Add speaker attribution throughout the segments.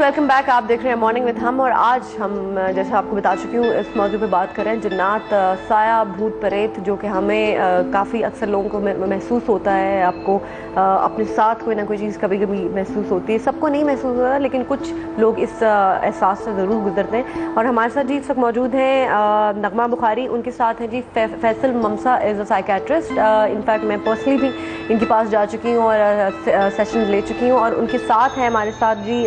Speaker 1: Welcome back. आप देख रहे हैं मॉर्निंग विद हम और आज हम जैसे आपको बता चुकी हूँ इस मौजू पे बात कर रहे हैं जिन्नात, साया, भूत प्रेत, जो कि हमें काफ़ी अक्सर लोगों को महसूस होता है। आपको अपने साथ कोई ना कोई चीज़ कभी कभी महसूस होती है। सबको नहीं महसूस होता लेकिन कुछ लोग इस एहसास से ज़रूर गुजरते हैं। और हमारे साथ जी इस वक्त मौजूद हैं नगमा बुखारी, उनके साथ हैं जी Faisal Mamsa as a psychiatrist. In fact मैं पर्सनली भी इनके पास जा चुकी हूँ और सेशन ले चुकी हूँ। और उनके साथ है हमारे साथ जी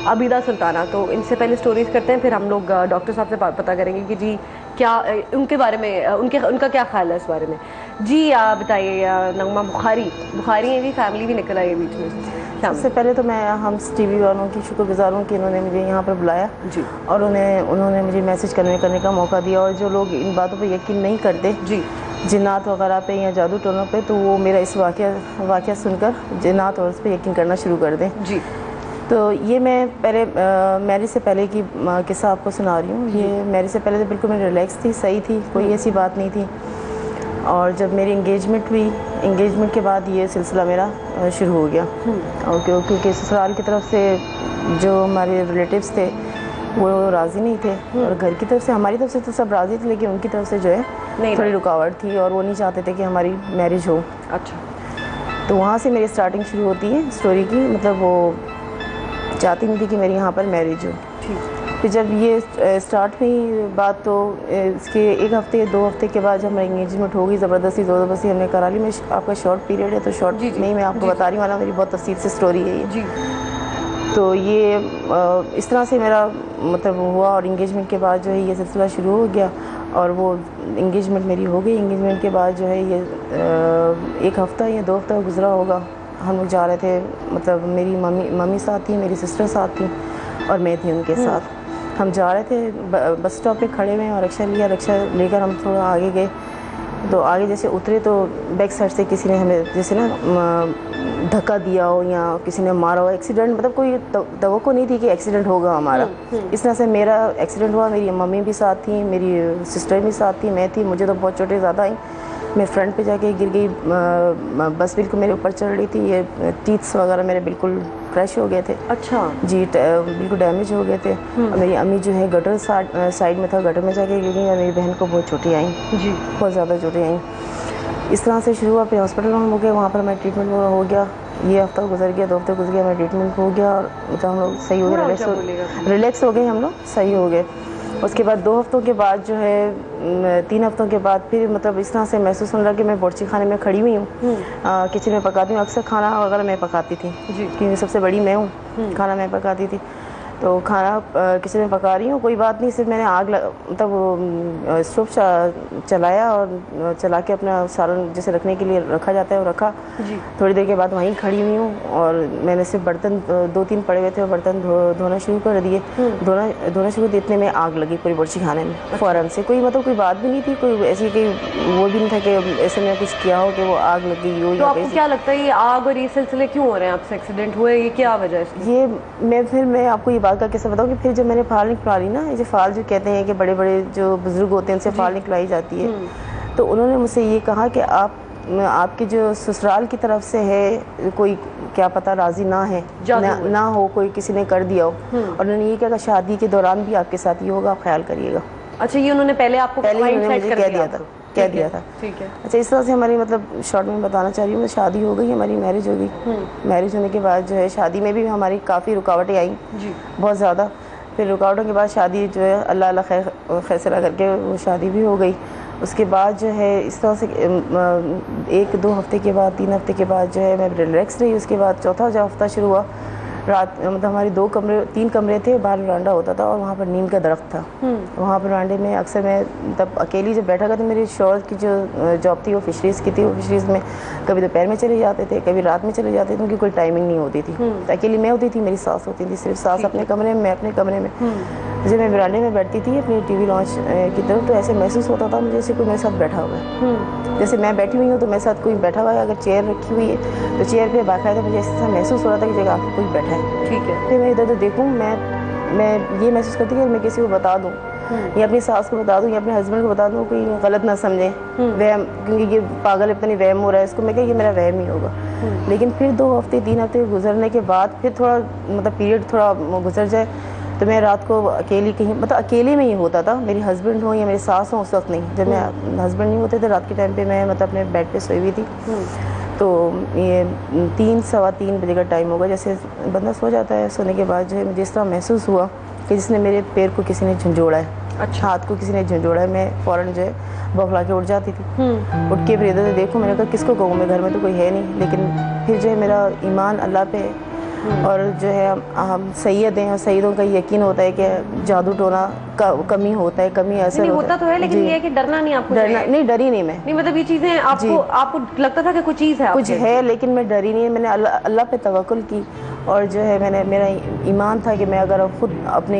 Speaker 1: अबीदा सुल्ताना। तो इनसे पहले स्टोरीज करते हैं, फिर हम लोग डॉक्टर साहब से पता करेंगे कि जी क्या उनके बारे में उनका क्या ख्याल है इस बारे में। जी बताइए नगमा बुखारी है जी, फैमिली भी निकल आई है बीच में।
Speaker 2: सबसे पहले तो मैं हम टीवी वालों की शुक्रगुजार हूँ कि इन्होंने मुझे यहाँ पर बुलाया जी, और उन्होंने मुझे मैसेज करने का मौका दिया। और जो लोग इन बातों पर यकीन नहीं करते जी, जिन्नात वगैरह पे या जादू टोनों पे, तो वो मेरा इस वाक़या सुनकर जिन्नात और उस पर यकीन करना शुरू कर दें जी। तो ये मैं पहले मैरिज से पहले की किस्सा आपको सुना रही हूँ। ये मैरिज से पहले तो बिल्कुल मैं रिलैक्स थी, सही थी, कोई ऐसी बात नहीं थी। और जब मेरी इंगेजमेंट हुई, इंगेजमेंट के बाद ये सिलसिला मेरा शुरू हो गया। और क्योंकि ससुराल की तरफ से जो हमारे रिलेटिव्स थे वो राज़ी नहीं थे, और घर की तरफ से, हमारी तरफ से तो सब राज़ी थे, लेकिन उनकी तरफ से जो है थोड़ी रुकावट थी और वो नहीं चाहते थे कि हमारी मैरिज हो। अच्छा, तो वहाँ से मेरी स्टार्टिंग शुरू होती है स्टोरी की। मतलब वो चाहती नहीं थी कि मेरी यहाँ पर मैरिज हो। फिर जब ये स्टार्ट हुई बात, तो इसके एक हफ्ते 2 हफ्ते के बाद जब हमारी इंगेजमेंट हो गई, ज़बरदस्ती हमने करा ली। मैं आपका शॉर्ट पीरियड है तो शॉर्ट नहीं मैं आपको बता रही हूँ, मेरी बहुत तफसील से स्टोरी है ये जी। तो ये इस तरह से मेरा मतलब हुआ, और इंगेजमेंट के बाद जो है ये सिलसिला शुरू हो गया। और वो इंगेजमेंट मेरी हो गई। इंगेजमेंट के बाद जो है ये 1 हफ्ता या 2 हफ्ता गुजरा होगा, हम लोग जा रहे थे। मतलब मेरी मम्मी साथ थी, मेरी सिस्टर साथ थी और मैं थी उनके साथ। हम जा रहे थे, बस स्टॉप पे खड़े हुए और रिक्शा लिया। रिक्शा लेकर हम थोड़ा आगे गए, तो आगे जैसे उतरे तो बैक साइड से किसी ने हमें जैसे ना धक्का दिया हो या किसी ने मारा हो। एक्सीडेंट, मतलब कोई तवक्को नहीं थी कि एक्सीडेंट होगा हमारा। इस तरह से मेरा एक्सीडेंट हुआ। मेरी मम्मी भी साथ थी, मेरी सिस्टर भी साथ थी, मैं थी। मुझे तो बहुत चोटें ज़्यादा आई, मैं फ्रंट पे जाके गिर गई। बस बिल्कुल मेरे ऊपर चढ़ रही थी। ये टीथ्स वगैरह मेरे बिल्कुल क्रैश हो गए थे। अच्छा जी, बिल्कुल डैमेज हो गए थे। और मेरी अम्मी जो है गटर साइड में था, गटर में जाके गिर गई। और मेरी बहन को बहुत चोटें आई जी, बहुत ज़्यादा चोटें आई। इस तरह से शुरू हुआ। फिर हॉस्पिटल में हम हो गए, वहाँ पर मैं ट्रीटमेंट हो गया। ये हफ्ता गुजर गया, 2 हफ्ते गुजर गया, मैं ट्रीटमेंट हो गया। और मतलब हम लोग सही हो गए, रिलैक्स हो गए, हम लोग सही हो गए। उसके बाद 2 हफ्तों के बाद जो है 3 हफ्तों के बाद फिर मतलब इस तरह से महसूस होने लगा कि मैं बावर्ची खाने में खड़ी हुई हूँ, किचन में पकाती हूँ। अक्सर खाना वगैरह मैं पकाती थी क्योंकि सबसे बड़ी मैं हूँ, खाना मैं पकाती थी। तो खाना किचन में पका रही हूँ, कोई बात नहीं, सिर्फ मैंने मतलब स्टोव चलाया और चला के अपना सालन जैसे रखने के लिए रखा जाता है वो रखा। थोड़ी देर के बाद वहीं खड़ी हुई हूँ और मैंने सिर्फ बर्तन 2-3 पड़े हुए थे और बर्तन धोना शुरू कर दिए। धोना शुरू इतने में आग लगी पूरी बावर्ची खाने में फ़ौरन से। कोई मतलब कोई बात भी नहीं थी, कोई ऐसी कोई वो भी नहीं था कि ऐसे में कुछ किया हो कि वो आग लगी हो।
Speaker 1: तो आपको क्या लगता है ये आग और ये सिलसिले क्यों हो रहे हैं? आपसे एक्सीडेंट हुए, ये क्या वजह है?
Speaker 2: ये मैं आपको ये बात का कैसे बताऊँ कि फिर जब मैंने फाल निकलवाई ना, ये फाल जो कहते हैं कि बड़े बड़े जो बुजुर्ग होते हैं उनसे फाल निकलाई जाती है, तो उन्होंने मुझसे ये कहा कि आपके जो ससुराल की तरफ से है कोई क्या पता राजी ना हो, कोई किसी ने कर दिया हो। और उन्होंने ये कहा शादी के दौरान भी आपके साथ ये होगा, आप ख्याल करिएगा।
Speaker 1: अच्छा, ये उन्होंने पहले आपको
Speaker 2: मुझे कह दिया था। ठीक है। अच्छा, इस तरह से हमारी मतलब शॉर्ट में बताना चाह रही हूँ, शादी हो गई, हमारी मैरिज हो गई। मैरिज होने के बाद जो है शादी में भी हमारी काफ़ी रुकावटें आई बहुत ज़्यादा। फिर रुकावटों के बाद शादी जो है अल्लाह फैसला करके वो शादी भी हो गई। उसके बाद जो है इस तरह से 1-2 हफ्ते के बाद 3 हफ्ते के बाद जो है मैं रिलैक्स रही। उसके बाद चौथा हफ्ता शुरू हुआ। रात मतलब हमारी 3 कमरे थे, बाहर वरांडा होता था और वहाँ पर नीम का दरख्त था। वहाँ पर वरांडे में अक्सर मैं तब अकेली जब बैठा करती, मेरे शौहर की जो जॉब थी वो फिशरीज़ की थी। वो फिशरीज़ में कभी दोपहर में चले जाते थे, कभी रात में चले जाते थे, उनकी कोई टाइमिंग नहीं होती थी। तो अकेली मैं होती थी, मेरी सास होती थी, सिर्फ सास अपने कमरे में, मैं अपने कमरे में। जब मैं वरांडे में बैठती थी अपनी टीवी लॉन्च की तरफ, तो ऐसे महसूस होता था मुझे जैसे कोई मेरे साथ बैठा हुआ है। जैसे मैं बैठी हुई हूँ तो मेरे साथ कोई बैठा हुआ है। अगर चेयर रखी हुई है तो चेयर पे बाकायदा मुझे ऐसा महसूस हो रहा था कि जगह आपको कोई बैठा है। ठीक है। फिर मैं इधर उधर देखूँ, मैं मैं ये महसूस करती कि मैं किसी को बता दूँ या अपनी सास को बता दूँ या अपने हस्बैंड को बता दूँ, कोई गलत ना समझे वहम, क्योंकि ये पागल इतना नहीं वहम हो रहा है इसको, मैं क्या ये मेरा वहम ही होगा। लेकिन फिर 2 हफ्ते 3 हफ्ते गुजरने के बाद फिर थोड़ा मतलब पीरियड थोड़ा गुजर जाए तो मैं रात को अकेली कहीं मतलब अकेले में ही होता था, मेरी हस्बैंड हो या मेरी सास हो उस वक्त नहीं। जब मैं हस्बैंड नहीं होते थे रात के टाइम पे मैं मतलब अपने बेड पे सोई हुई थी, तो ये 3 सवा 3 बजे का टाइम होगा, जैसे बंदा सो जाता है, सोने के बाद जो है मुझे इस तरह महसूस हुआ कि जिसने मेरे पैर को किसी ने झंझोड़ा है, अच्छा हाथ को किसी ने झंझोड़ा है। मैं फ़ौरन जो है बौखला के उठ जाती थी, उठ के फिर इधर देखो, मैंने कहा किसको कहूँ, मैं घर में तो कोई है नहीं। लेकिन फिर जो है मेरा ईमान अल्लाह पे है और जो है हम सैयद हैं और सैयदों का यकीन होता है कि जादू टोना कमी होता है, कमी असर
Speaker 1: होता तो है, लेकिन ये है कि डरना नहीं, आपको
Speaker 2: डरना नहीं, डरी नहीं मैं,
Speaker 1: नहीं मतलब ये चीजें आपको लगता था कि कुछ चीज़ है,
Speaker 2: कुछ है, लेकिन मैं डरी नहीं। मैंने अल्लाह पे तवक्कुल की और जो है मेरा ईमान था कि मैं अगर खुद अपनी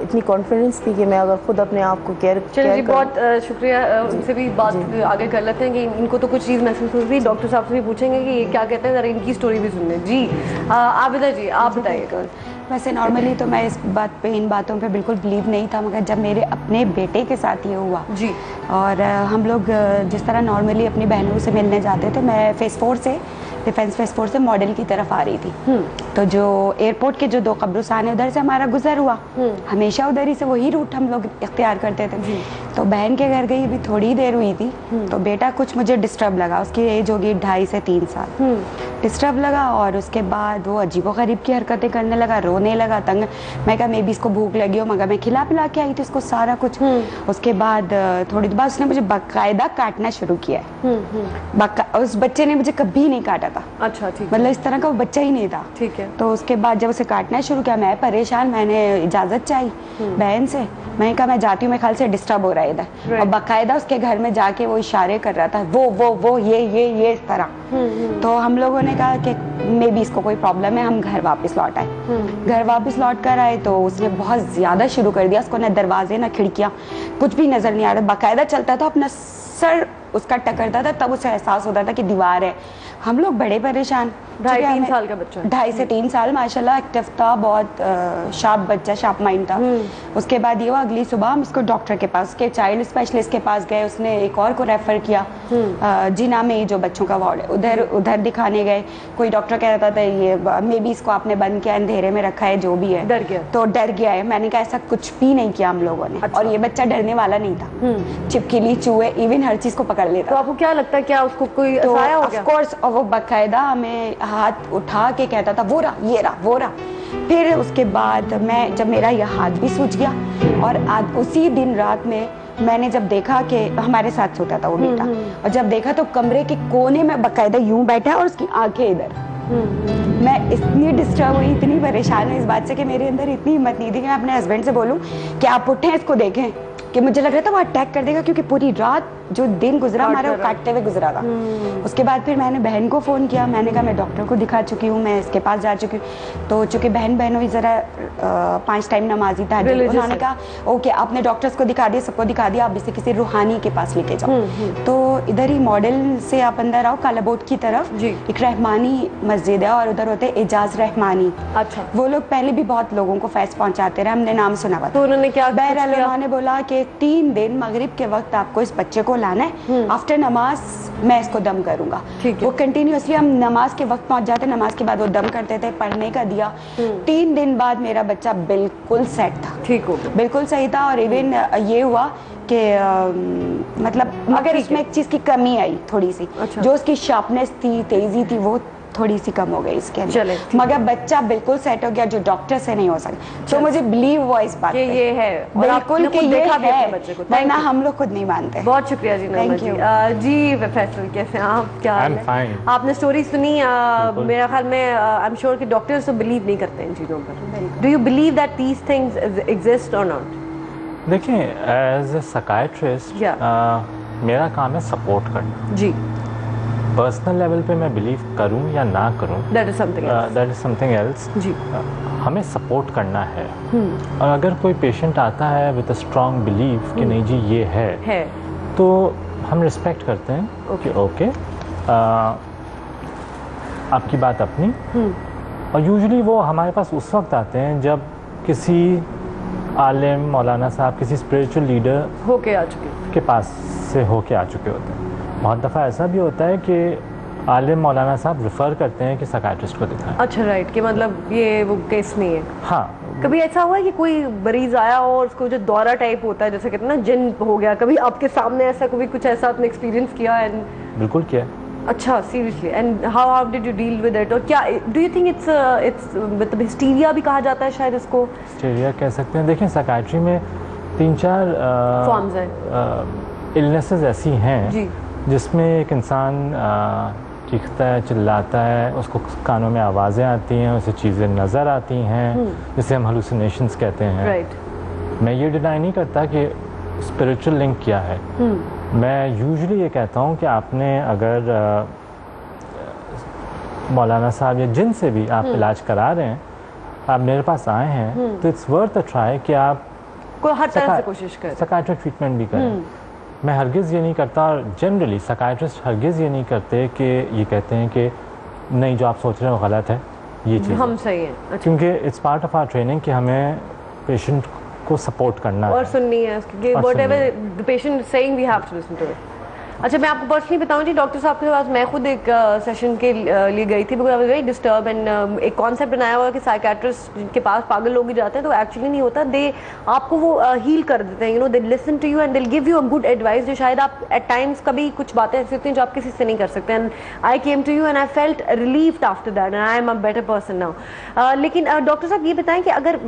Speaker 2: इतनी कॉन्फिडेंस थी कि मैं अगर खुद अपने आप को केयर
Speaker 1: जी बहुत शुक्रिया। उनसे भी बात आगे कर लेते हैं कि इनको तो कुछ चीज़ महसूस होती है, डॉक्टर साहब से भी पूछेंगे कि ये क्या कहते हैं, ज़रा इनकी स्टोरी भी सुनने। जी आबिदा जी आप बताइएगा।
Speaker 3: वैसे नॉर्मली तो मैं इन बातों पे बिल्कुल बिलीव नहीं था, मगर जब मेरे अपने बेटे के साथ ये हुआ
Speaker 1: जी,
Speaker 3: और हम लोग जिस तरह नॉर्मली अपनी बहनों से मिलने जाते थे, मैं फेज़ 4 से डिफेंस फेज़ 4 से मॉडल की तरफ आ रही थी, तो जो एयरपोर्ट के जो 2 कब्रिस्तान है उधर से हमारा गुजर हुआ, हमेशा उधर ही से वही रूट हम लोग इख्तियार करते थे। तो बहन के घर गई, अभी थोड़ी देर हुई थी, तो बेटा कुछ मुझे डिस्टर्ब लगा, उसकी एज होगी 2.5 से 3 साल, डिस्टर्ब लगा और उसके बाद वो अजीबोगरीब की हरकतें करने लगा, रोने लगा, तंग। मैं कहा मे बी इसको भूख लगी हो, मगर मैं खिला पिला के आई थी इसको सारा कुछ। उसके बाद थोड़ी देर बाद उसने मुझे बाकायदा काटना शुरू किया है। उस बच्चे ने मुझे कभी नहीं काटा था,
Speaker 1: अच्छा ठीक,
Speaker 3: मतलब इस तरह का वो बच्चा ही नहीं था,
Speaker 1: ठीक है।
Speaker 3: तो उसके बाद जब उसे काटना शुरू किया, मैं परेशान, मैंने इजाज़त चाही बहन से, मैंने कहा मैं जाती हूँ, मेरे ख्याल से डिस्टर्ब हो रहा है इधर, और बाकायदा उसके घर में जाके वो इशारे कर रहा था, वो ये इस तरह। तो हम लोगों ने कहा कि मे बी इसको कोई प्रॉब्लम है, हम घर वापस लौट आए। घर वापस लौट कर आए तो उसने बहुत ज़्यादा शुरू कर दिया, उसको ना दरवाजे ना खिड़कियाँ कुछ भी नज़र नहीं आ रहा, बाकायदा चलता था, अपना सर उसका टकरता था, तब उसे एहसास होता था कि दीवार है। हम लोग बड़े परेशान।
Speaker 1: 2.5-3 साल का बच्चा,
Speaker 3: 2.5 से 3 साल, माशाल्लाह एक्टिव था, बहुत शार्प बच्चा, शार्प माइंड था। उसके बाद ये हुआ, अगली सुबह हम इसको डॉक्टर के पास, के चाइल्ड स्पेशलिस्ट के पास गए, उसने एक और को रेफर किया, जिना में जो बच्चों का वार्ड है उधर दिखाने गए। कोई डॉक्टर कह रहा था ये मे बी इसको आपने बंद किया, अंधेरे में रखा है, जो भी है, डर गया है। मैंने कहा ऐसा कुछ भी नहीं किया हम लोगों ने, और ये बच्चा डरने वाला नहीं था, छिपकली, चूहे, इवन हर चीज को पकड़ लेता।
Speaker 1: तो आपको क्या लगता है, क्या उसको कोई साया हो गया?
Speaker 3: ऑफ कोर्स, और वो बाकायदा हमें हाथ उठा के कहता था वो रहा, ये रहा, वो रहा। फिर उसके बाद मैं जब मेरा यह हाथ भी सूज गया, और आज उसी दिन रात में मैंने जब देखा कि हमारे साथ सोता था वो बेटा, और जब देखा तो कमरे के कोने में बाकायदा यूं बैठा है और उसकी आंखें इधर। मैं इतनी डिस्टर्ब हुई, इतनी परेशान हुई इस बात से कि मेरे अंदर इतनी हिम्मत नहीं थी कि मैं अपने हस्बैंड से बोलूं कि आप उठें, इसको देखें, कि मुझे लग रहा था वो अटैक कर देगा, क्योंकि पूरी रात जो दिन गुजरा हमारा वो काटते हुए गुजरा था। उसके बाद फिर मैंने बहन को फ़ोन किया, मैंने कहा मैं डॉक्टर को दिखा चुकी हूँ, मैं इसके पास जा चुकी हूँ। तो चूँकि बहन हुई ज़रा 5 टाइम नमाजी था, उन्होंने कहा ओके आपने डॉक्टर्स को दिखा दिया, सबको दिखा दिया, आप इसे किसी रूहानी के पास लेके जाओ। तो इधर ही मॉडल से आप अंदर आओ, कालाबोट की तरफ एक रहमानी मस्जिद है, और उधर होते एजाज रहमानी।
Speaker 1: अच्छा,
Speaker 3: वो लोग पहले भी बहुत लोगों को फैज़ पहुँचाते रहे, हमने नाम सुना हुआ।
Speaker 1: तो उन्होंने क्या,
Speaker 3: बहरहाल उन्होंने बोला कि 3 दिन मगरिब के वक्त आपको इस बच्चे को लाना है, आफ्टर नमाज मैं इसको दम करूंगा। वो कंटिन्यूअसली हम नमाज के वक्त पहुंच जाते, नमाज के बाद वो दम करते थे, पढ़ने का दिया। 3 दिन बाद मेरा बच्चा बिल्कुल सेट था, ठीक हो गया, बिल्कुल सही था। और इवन ये हुआ कि मतलब अगर इसमें एक चीज़ की कमी आई थोड़ी सी, जो उसकी शार्पनेस थी, तेजी थी, वो थोड़ी सी कम हो गई इसके अंदर, मगर बच्चा बिल्कुल सेट हो गया, जो डॉक्टर से नहीं हो सकता। तो मुझे बिलीव हुआ इस बात पे,
Speaker 1: ये है
Speaker 3: बिल्कुल कि ये है, वरना हम लोग खुद नहीं मानते।
Speaker 1: बहुत शुक्रिया जी, थैंक यू जी। फैसल कैसे हैं आप, क्या हाल है? आपने स्टोरी सुनी, मेरा ख्याल में आई एम श्योर कि डॉक्टर्स तो बिलीव नहीं करते इन चीज़ों पर। Do you believe that these things exist और नॉट?
Speaker 4: देखिए, एज ए साइकियाट्रिस्ट मेरा काम है सपोर्ट करना
Speaker 1: जी।
Speaker 4: पर्सनल लेवल पे मैं बिलीव करूं या ना करूं, दैट इज समथिंग एल्स जी। हमें सपोर्ट करना है। और अगर कोई पेशेंट आता है विद अ स्ट्रॉन्ग बिलीव कि नहीं जी ये है, तो हम रिस्पेक्ट करते हैं कि ओके आपकी बात अपनी। और यूजुअली वो हमारे पास उस वक्त आते हैं जब किसी आलिम, मौलाना साहब, किसी स्पिरिचुअल लीडर
Speaker 1: होके आ चुके
Speaker 4: के पास से होके आ चुके होते हैं। बहुत दफ़ा ऐसा भी होता है कि आलिम, मौलाना साहब रेफ़र करते हैं कि साइकियाट्रिस्ट को दिखाएं।
Speaker 1: अच्छा, राइट, कि मतलब ये वो केस नहीं है।
Speaker 4: हाँ,
Speaker 1: कभी ऐसा हुआ है कि कोई मरीज आया हो और उसको जो दौरा टाइप होता है, जैसे कहते हैं ना जिन हो गया, कभी आपके सामने ऐसा कभी कुछ ऐसा आपने एक्सपीरियंस किया है?
Speaker 4: बिल्कुल किया।
Speaker 1: अच्छा, seriously, and how did you deal with it? और क्या डू यू थिंक इट्स मतलब हिस्टीरिया भी कहा जाता है शायद इसको?
Speaker 4: हिस्टीरिया कह सकते हैं। देखिए, साइकियाट्री में 3-4
Speaker 1: फॉर्म्स हैं,
Speaker 4: इलनेसेस ऐसी हैं
Speaker 1: जी,
Speaker 4: जिसमें एक इंसान चीखता है, चिल्लाता है, उसको कानों में आवाज़ें आती हैं, उसे चीज़ें नज़र आती हैं, जिसे हम हेलुसिनेशंस कहते हैं।
Speaker 1: राइट।
Speaker 4: मैं ये डिनाई नहीं करता कि स्पिरिचुअल लिंक क्या है। मैं यूजुअली ये कहता हूँ कि आपने अगर मौलाना साहब या जिन से भी आप इलाज करा रहे हैं, आप मेरे पास आए हैं, तो इट्स वर्थ अ ट्राई कि आप
Speaker 1: को हर तरह से कोशिश करें,
Speaker 4: साइकियाट्रिक ट्रीटमेंट भी करें। मैं हरगिज़ ये नहीं करता, और जनरली साइकियाट्रिस्ट हरगिज़ ये नहीं करते कि ये कहते हैं कि नहीं, जो आप सोच रहे हो गलत है, ये चीज़
Speaker 1: हम सही हैं। अच्छा।
Speaker 4: क्योंकि it's part of our training कि हमें पेशेंट को सपोर्ट करना
Speaker 1: और
Speaker 4: है
Speaker 1: सुननी है उसकी, whatever the patient saying we have to listen to it. अच्छा, मैं आपको पर्सनली बताऊं जी, डॉक्टर साहब के पास मैं खुद एक सेशन के लिए गई थी, because I was very disturb, and एक कॉन्सेप्ट बनाया हुआ है कि साइकियाट्रिस्ट के पास पागल लोग ही जाते हैं, तो एक्चुअली नहीं होता। दे आपको वो हील कर देते हैं, you know, they listen to you and they give you a good advice, जो शायद आप एट टाइम्स कभी कुछ बातें ऐसी होती हैं जो आप किसी से नहीं कर सकते। And I came to you and I felt relieved after that, and I am a better person now. लेकिन डॉक्टर साहब ये बताएं कि अगर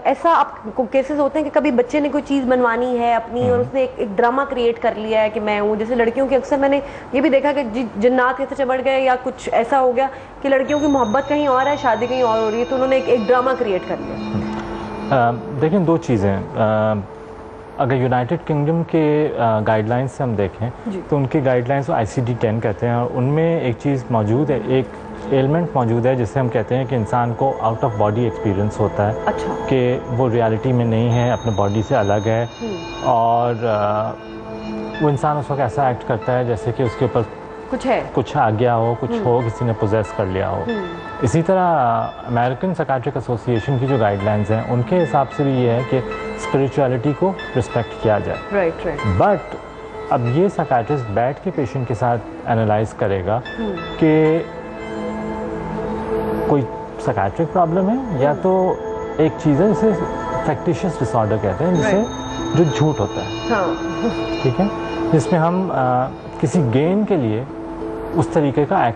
Speaker 1: ऐसा आपको केसेस होते हैं कि कभी बच्चे ने कोई चीज़ बनवानी है अपनी और उसने एक ड्रामा क्रिएट कर लिया है कि मैं हूँ, जैसे लड़कियों की अक्सर मैंने ये भी देखा कि जिन्नात कैसे चमड़ गए या कुछ ऐसा हो गया कि लड़कियों की मोहब्बत कहीं और है, शादी कहीं और हो रही है, तो उन्होंने एक ड्रामा क्रिएट कर लिया।
Speaker 4: देखिए, 2 चीज़ें। अगर यूनाइटेड किंगडम के गाइडलाइंस से हम देखें तो उनके गाइडलाइंस ICD-10 कहते हैं, और उनमें एक चीज़ मौजूद है, एक एलिमेंट मौजूद है जिसे हम कहते हैं कि इंसान को आउट ऑफ बॉडी एक्सपीरियंस होता है।
Speaker 1: अच्छा।
Speaker 4: कि वो रियलिटी में नहीं है, अपने बॉडी से अलग है, और वो इंसान उस वक्त ऐसा एक्ट करता है जैसे कि उसके ऊपर कुछ आ गया हो, कुछ हो, किसी ने पोजेस कर लिया हो। इसी तरह अमेरिकन साइकियाट्रिक एसोसिएशन की जो गाइडलाइंस हैं, उनके हिसाब से भी ये है कि स्पिरिचुअलिटी को रिस्पेक्ट किया जाए।
Speaker 1: Right, right.
Speaker 4: बट अब ये साइकियाट्रिस्ट बैठ के पेशेंट के साथ एनालाइज करेगा कि कोई साइकियाट्रिक प्रॉब्लम है या तो एक चीज़ है जिसे फैक्टिशियस डिसऑर्डर कहते हैं, जिसे जो झूठ होता है।
Speaker 1: हाँ।
Speaker 4: ठीक है, जिसमें हम किसी गेन के लिए उस तरीके का